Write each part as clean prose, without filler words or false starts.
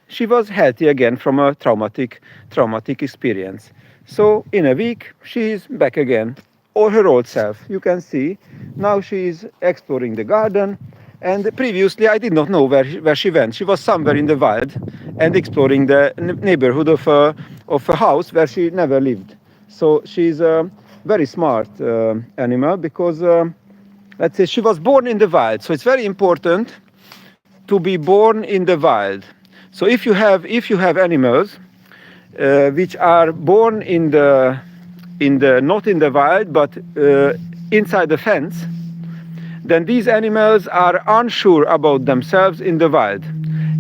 she was healthy again from a traumatic experience. So in a week, she is back again, or her old self. You can see now she is exploring the garden. And previously, I did not know where she went. She was somewhere in the wild and exploring the neighborhood of a house where she never lived. So she's a very smart animal because, let's say, she was born in the wild. So it's very important to be born in the wild. So if you have animals which are born in the not in the wild but inside the fence, then these animals are unsure about themselves in the wild.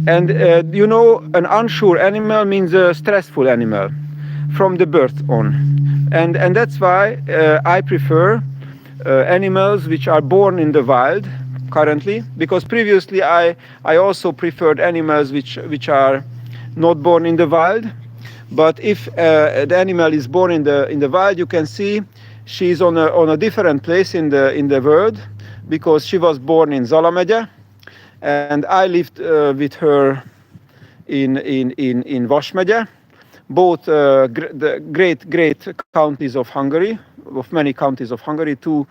And you know, an unsure animal means a stressful animal from the birth on. And that's why I prefer animals which are born in the wild currently, because previously I also preferred animals which are not born in the wild. But if the animal is born in the wild, you can see she's on a different place in the world, because she was born in Zala megye, and I lived with her in Vas megye, both the great counties of Hungary, of many counties of Hungary, two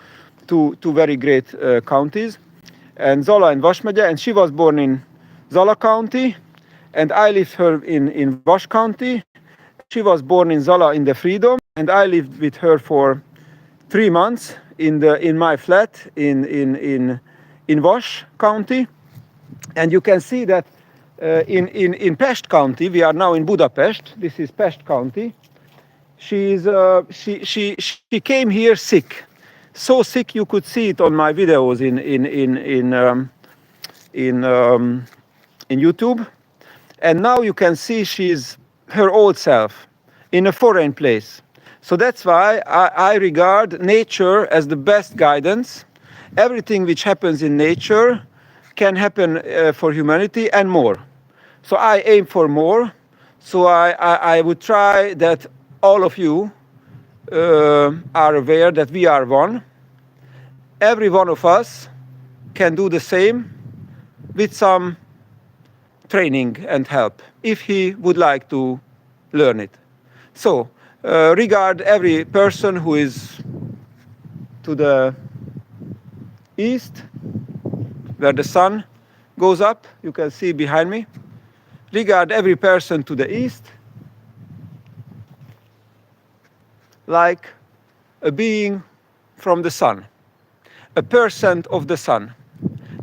very great counties, and Zala and Vas megye. And she was born in Zala County, and I lived her in Vas County. She was born in Zala in the Freedom, and I lived with her for 3 months in my flat in Vas County. And you can see that in Pest County, we are now in Budapest. This is Pest County. She came here sick, so sick you could see it on my videos in YouTube. And now you can see she's her old self in a foreign place. So that's why I regard nature as the best guidance. Everything which happens in nature can happen for humanity and more. So I aim for more. So I would try that all of you are aware that we are one. Every one of us can do the same with some training and help, if he would like to learn it. So regard every person who is to the east, where the sun goes up. You can see behind me. Regard every person to the east like a being from the sun, a person of the sun.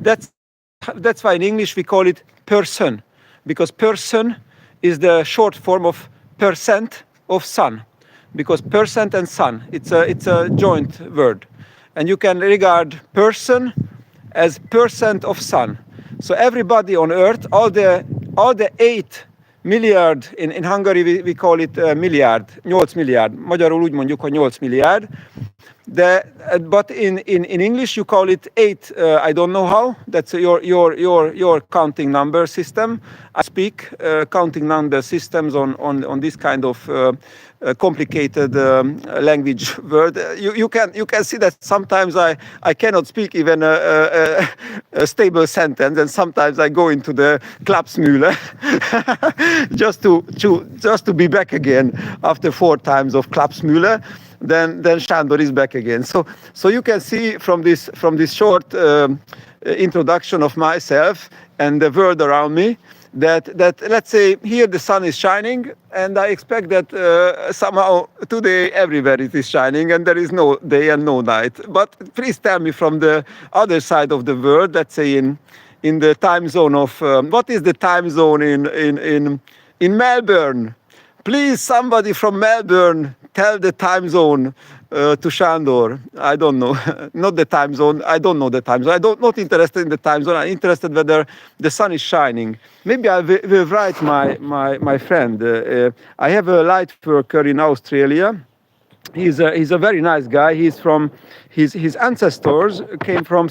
That's why in English we call it person, because person is the short form of percent of sun, because percent and sun, it's a joint word. And you can regard person as percent of sun. So everybody on earth, all the 8 milliard, in Hungary we call it milliard, 8 milliárd. Magyarul úgy mondjuk, hogy 8 milliárd. But in English you call it 8. I don't know how. That's your counting number system. I speak counting number systems on this kind of complicated language word. You can see that sometimes I cannot speak even a stable sentence, and sometimes I go into the klapsmühle just to be back again after 4 times of klapsmühle. Then Sandor is back again. So you can see from this short introduction of myself and the world around me that let's say here the sun is shining, and I expect that somehow today everywhere it is shining and there is no day and no night. But please tell me from the other side of the world, let's say in the time zone of what is the time zone in Melbourne? Please, somebody from Melbourne, tell the time zone to Sandor. I don't know. Not the time zone. I don't know the time zone. Not interested in the time zone. I'm interested whether the sun is shining. Maybe I will write my friend. I have a light worker in Australia. He's a very nice guy. He's from his ancestors came from